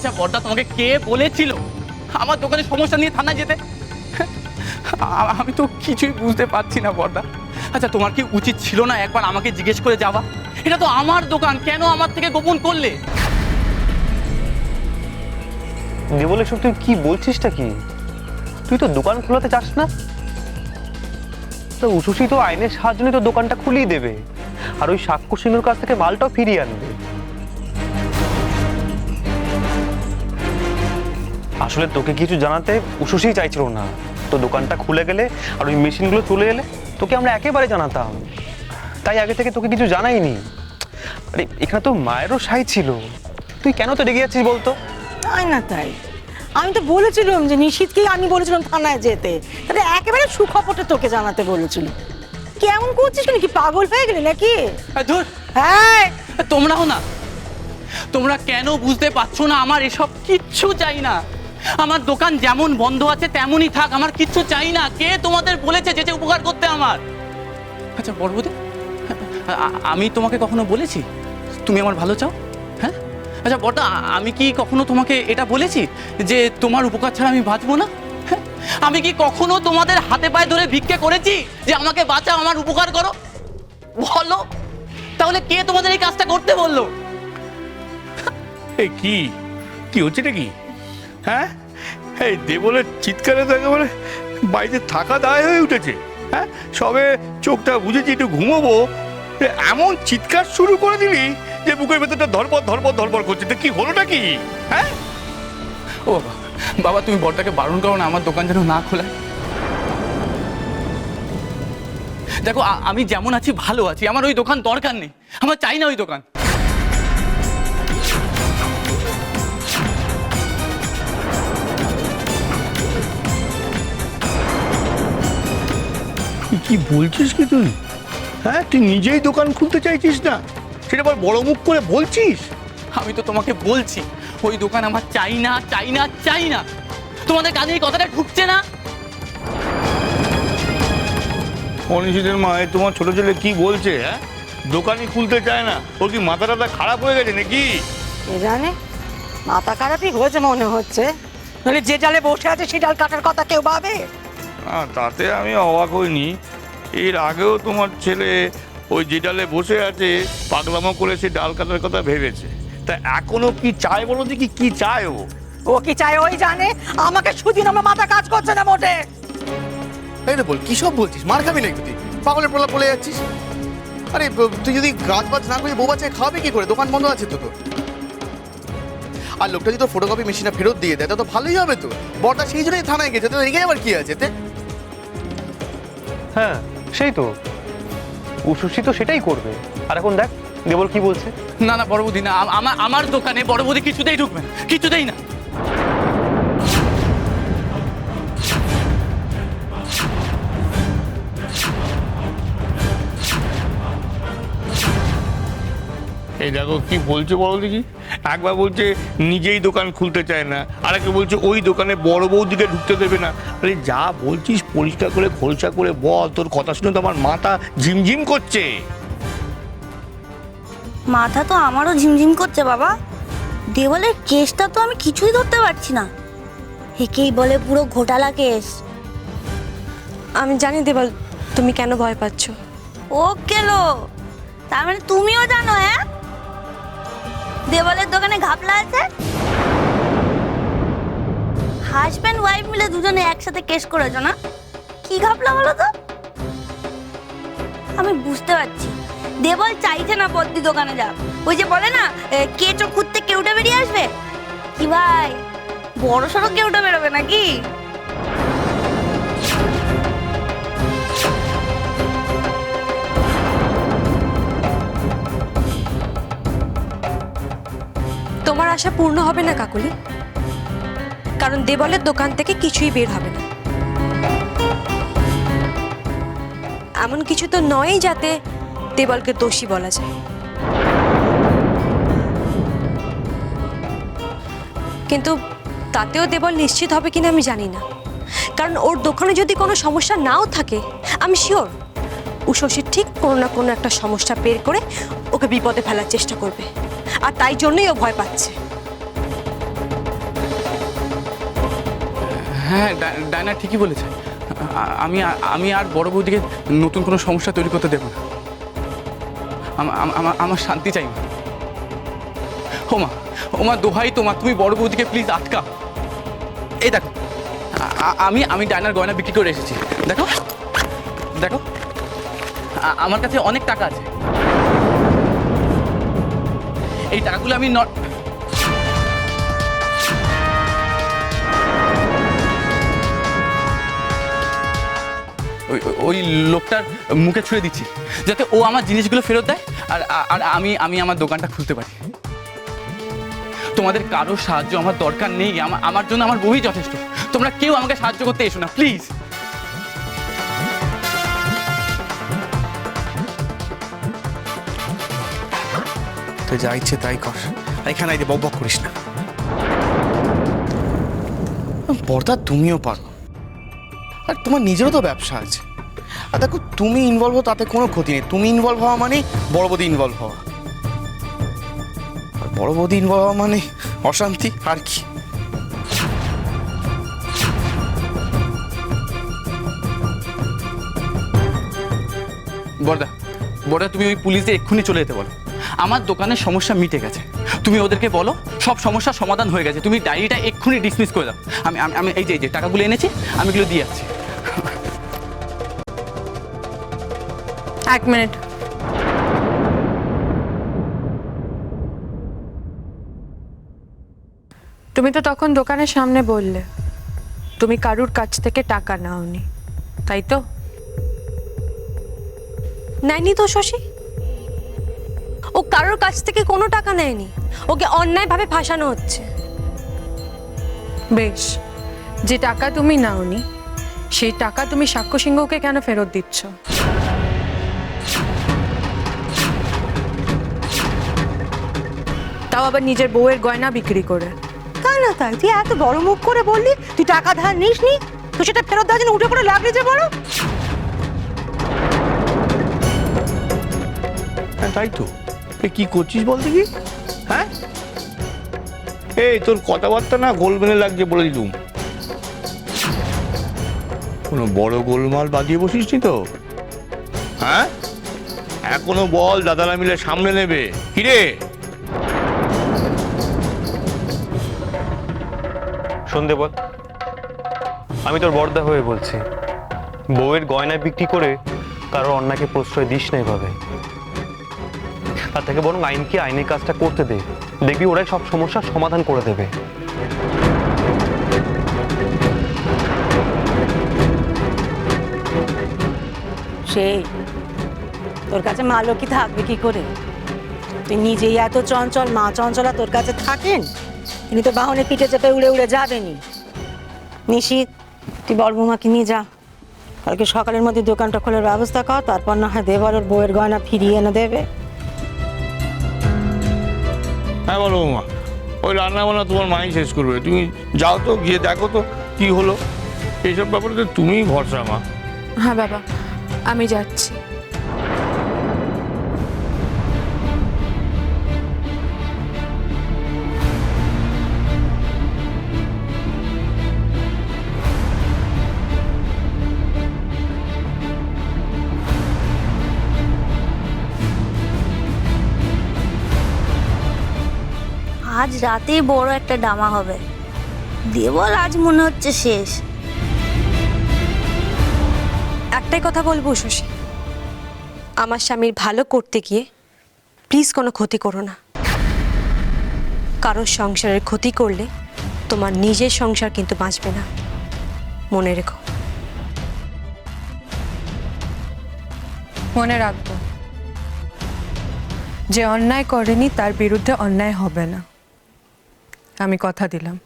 আচ্ছা বড়দা, তোমাকে কে বলেছিল আমার দোকানে সমস্যা নিয়ে থানায় যেতে? আমি তো কিছুই বুঝতে পারছি না বড়দা। আচ্ছা তোমার কি উচিত ছিল না একবার আমাকে জিজ্ঞেস করে যাওয়া? এটা তো আমার দোকান, কেন আমার থেকে গোপন করলে? দেবল, এসব তুই কি বলছিসটা কি? তুই তো দোকান খোলাতে চাস না। তো উশুসি তো আইনের সাহায্য নিয়ে তো দোকানটা খুলিয়ে দেবে, আর ওই সাক্ষর সিংহের কাছ থেকে মালটাও ফিরিয়ে আনবে। আসলে তোকে কিছু জানাতে উশুসি চাইছিল না। তো দোকানটা খুলে গেলে আর ওই মেশিনগুলো চলে এলে তোকে আমরা একেবারে জানাতাম, তাই আগে থেকে তোকে কিছু জানাইনি। আরে এখানে তো মায়েরও সাই ছিল, তুই কেন তো রেগে যাচ্ছিস বলতো? তাই না তাই, আমি তো বলেছিলাম যে নিশীথকেই আমি বলেছিলাম থানায় যেতে, তাহলে একেবারে সুখবরটা তোকে জানাতে বলেছিল। কেমন করছিস, কি পাগল হয়ে গেলি নাকি? ধুর, হ্যাঁ তোমরাও না, তোমরা কেন বুঝতে পারছো না? আমার এসব কিচ্ছু চাই না। আমার দোকান যেমন বন্ধ আছে তেমনই থাক, আমার কিচ্ছু চাই না। কে তোমাদের বলেছে যে উপকার করতে আমার? আচ্ছা বড়বুদি, আমি তোমাকে কখনো বলেছি তুমি আমার ভালো চাও? হ্যাঁ? আচ্ছা বড়দা, আমি কি কখনো তোমাকে এটা বলেছি যে তোমার উপকার ছাড়া আমি বাঁচবো না? হ্যাঁ? আমি কি কখনো তোমাদের হাতে পায়ে ধরে ভিক্ষে করেছি যে আমাকে বাঁচাও, আমার উপকার করো? বলো তাহলে, কে তোমাদের এই কাজটা করতে বললো? এই কি কি হচ্ছে নাকি? হ্যাঁ, এই দেবলের চিৎকারে তো একেবারে বাড়িতে থাকা দায় হয়ে উঠেছে। হ্যাঁ, সবে চোখটা বুঝেছি একটু ঘুমোবো, এমন চিৎকার শুরু করে দিলি যে বুকের ভেতরটা ধরপড় ধরপড় ধরপড় করছে। তো কি হলো নাকি? হ্যাঁ, ও বাবা, বাবা তুমি বড়টাকে বারণ করো না আমার দোকান যেন না খোলায়। দেখো আমি যেমন আছি ভালো আছি, আমার ওই দোকান দরকার নেই, আমার চাই না ওই দোকান। কি বলছিস কি তুই? হ্যাঁ, তুই নিজেই দোকান খুলতে চাইছিস না, সেটা আবার বড় মুখ করে বলছিস। আমি তো তোমাকে বলছি ওই দোকান আমার চাই না, চাই না, চাই না। তোমাদের কাজে এই কথাটা ঢুকছে না? অনিশিদের মা, তোমার ছোট ছেলে কি বলছে? হ্যাঁ, দোকানই খুলতে চায় না। ওর কি মাথা টাথা খারাপ হয়ে গেছে নাকি? কে জানে, মাথা খারাপই হয়েছে মনে হচ্ছে। নাহলে যে ডালে বসে আছে সে ডাল কাটার কথা কেউ ভাবে? তাতে আমি অবাক হইনি। এর আগেও তোমার ছেলে ওই যে ডালে বসে আছে পাগলামো করে সে ডাল কাটার কথা ভেবেছে। তা এখনো কি চায় বলো দেখি, কি চায় ও? ও কি চায় ওই জানে, আমাকে সুদিন আমার মাথা কাজ করছে না মোটে। এই রে বল, কি সব বলছিস? মার খাবি নাকি তুই? পাগলের প্রলাপ বলে যাচ্ছিস। আরে তুই যদি গাছ বাজ না করে বউ বাচ্চাকে খাওয়াবে কি করে? দোকান বন্ধ আছে তো তোর। আর লোকটা যদি তোর ফটোকপি মেশিনটা ফেরত দিয়ে দেয় তো ভালোই হবে তো। বড়টা সেই জন্যই থানায় গেছে, তো রেগে আবার কি আছে এতে? হ্যাঁ সেই তো, উশুসি তো সেটাই করবে। আর এখন দেখ দেবল কি বলছে। না না বড় বৌদি, না, আমার দোকানে বড় বৌদি কিছুতেই ঢুকবে না, কিছুতেই না। এই দেখো কি বলছে বলো দেখি। একবার বলছে নিজেই দোকান খুলতে চায় না, আর একটা বলছে ওই দোকানে বড় বৌদিকে ঢুকতে দেবে না। আরে যা বলছিস পরিষ্কার করে খোলসা করে বল, তোর কথা শুনে তো আমার মাথা ঝিমঝিম করছে। মাথা তো আমারও ঝিমঝিম করছে বাবা। দেওয়ালের কেসটা তো আমি কিছুই ধরতে পারছি না, একেই বলে পুরো ঘোটালা কেস। আমি জানি দেবল তুমি কেন ভয় পাচ্ছ। ও কেলো, তার মানে তুমিও জানো? হ্যাঁ, দেওয়ালের দোকানে ঘাপলা আছে। হাজব্যান্ড ওয়াইফ মিলে দুজনে একসাথে কেস করেছো না? কি ঘাপলা বলো তো? আমি বুঝতে পারছি দেবল চাইছে না বদ্দি দোকানে যাক। ওই যে বলে না, কেঁচো খুঁজতে কেউটা বেরিয়ে আসবে। কি ভাই, বড় সড়ো কেউটা বেরোবে নাকি? তোমার আশা পূর্ণ হবে না কাকুলি, কারণ দেবলের দোকান থেকে কিছুই বের হবে না। এমন কিছু তো নয়ই যাতে দেবলকে দোষী বলা যায়। কিন্তু তাতেও দেবল নিশ্চিত হবে কিনা আমি জানি না, কারণ ওর দোকানে যদি কোনো সমস্যা নাও থাকে আমি শিওর উশসী ঠিক কোনো না কোনো একটা সমস্যা বের করে ওকে বিপদে ফেলার চেষ্টা করবে, আর তাই জন্যই ও ভয় পাচ্ছে। হ্যাঁ, ডায়না ঠিকই বলেছে। আমি আর বড় বৌদিকে নতুন কোনো সমস্যা তৈরি করতে দেবো না। আমার শান্তি চাই। ওমা দোহাই তোমার, তুমি বড় বৌদিকে প্লিজ আটকা। এই দেখো, আমি ডায়নার গয়না বিক্রি করে এসেছি। দেখো দেখো, আমার কাছে অনেক টাকা আছে। এই টাকাগুলো আমি ওই লোকটার মুখে ছুঁয়ে দিচ্ছি, যাতে ও আমার জিনিসগুলো ফেরত দেয় আর আমি আমার দোকানটা খুলতে পারি। তোমাদের কারো সাহায্য আমার দরকার নেই। আমার জন্য আমার বউই যথেষ্ট। তোমরা কেউ আমাকে সাহায্য করতে এসো না প্লিজ। তো যা ইচ্ছে তাই কর, এখানে আইতে বক বক করিস না। বর্দা তুমিও পারো, আর তোমার নিজেরও তো ব্যবসা আছে। আর দেখো, তুমি ইনভলভ হও তাতে কোনো ক্ষতি নেই। তুমি ইনভলভ হওয়া মানে বড় বৌদি ইনভলভ হওয়া, আর বড় বৌদি ইনভলভ হওয়া মানে অশান্তি। আর কি? বড়দা তুমি ওই পুলিশে এক্ষুনি চলে যেতে বলো। আমার দোকানের সমস্যা মিটে গেছে। তুমি ওদেরকে বলো সব সমস্যার সমাধান হয়ে গেছে। তুমি ডায়েরিটা এক্ষুনি ডিসমিস করে দাও। আমি এই যে টাকাগুলো এনেছি, আমি এগুলো দিয়ে যাচ্ছি। 1 মিনিট। তুমি তো তখন দোকানের সামনে বললে তুমি কারুর কাছ থেকে টাকা নাওনি, তাই তো? নেয়নি তো শশী, ও কারোর কাছ থেকে কোনো টাকা নেয়নি। ওকে অন্যায়ভাবে ফাঁসানো হচ্ছে। বেশ, যে টাকা তুমি নাওনি সেই টাকা তুমি সাক্ষ্য সিংহকে কেন ফেরত দিচ্ছ? তাও আবার নিজের বউয়ের গয়না বিক্রি করে। তা না তাই, তুই এত বড় মুখ করে বললি তুই টাকা ধার নিস নি, তুই সেটা ফেরত দেওয়ার জন্য উঠে পড়ে লাগলি যে বড়। হ্যাঁ তাই তো। কি করছিস বল দেখি? হ্যাঁ, এই তোর কথাবার্তা না গোলমেলে লাগছে বলে দিলুম। কোনো বড় গোলমাল বাঁধিয়ে বসিস নি তো? হ্যাঁ, এখনো বল, দাদারা মিলে সামনে নেবে। কিরে? সন্ধে বল, আমি তোর বর্দা হয়ে বলছি, বউয়ের গয়না বিক্রি করে কারোর অন্যায়কে প্রশ্রয় দিস না এভাবে। তার থেকে বরং আইনকে আইনের কাজটা করতে দে, দেখবি ওরাই সব সমস্যার সমাধান করে দেবে। সেই তোর কাছে মা লক্ষ্মী থাকবে কি করে? তুই নিজেই এত চঞ্চল, মা চঞ্চলা তোর কাছে থাকেন? তিনি তো বাহনে পিঠে চেপে উড়ে উড়ে যাবেনি। নিশিত, তুই বড় বৌমাকে নিয়ে যা, কালকে সকালের মধ্যে দোকানটা খোলার ব্যবস্থা কর, তারপর না হয় দেবর ওর বউয়ের গয়না ফিরিয়ে এনে দেবে। হ্যাঁ বলো মা, ওই রান্না বান্না তোমার মাই শেষ করবে। তুমি যাও তো, গিয়ে দেখো তো কি হলো। এইসব ব্যাপারে তো তুমিই ভরসা মা। হ্যাঁ বাবা, আমি যাচ্ছি। আজ রাতেই বড় একটা ডামা হবে। দেবল আজ মনে হচ্ছে শেষ। একটাই কথা বলবো শশী, আমার স্বামীর ভালো করতে গিয়ে প্লিজ কোনো ক্ষতি করো না। কারোর সংসারের ক্ষতি করলে তোমার নিজের সংসার কিন্তু বাঁচবে না, মনে রেখো। মনে রাখবো, যে অন্যায় করেনি তার বিরুদ্ধে অন্যায় হবে না, আমি কথা দিলাম।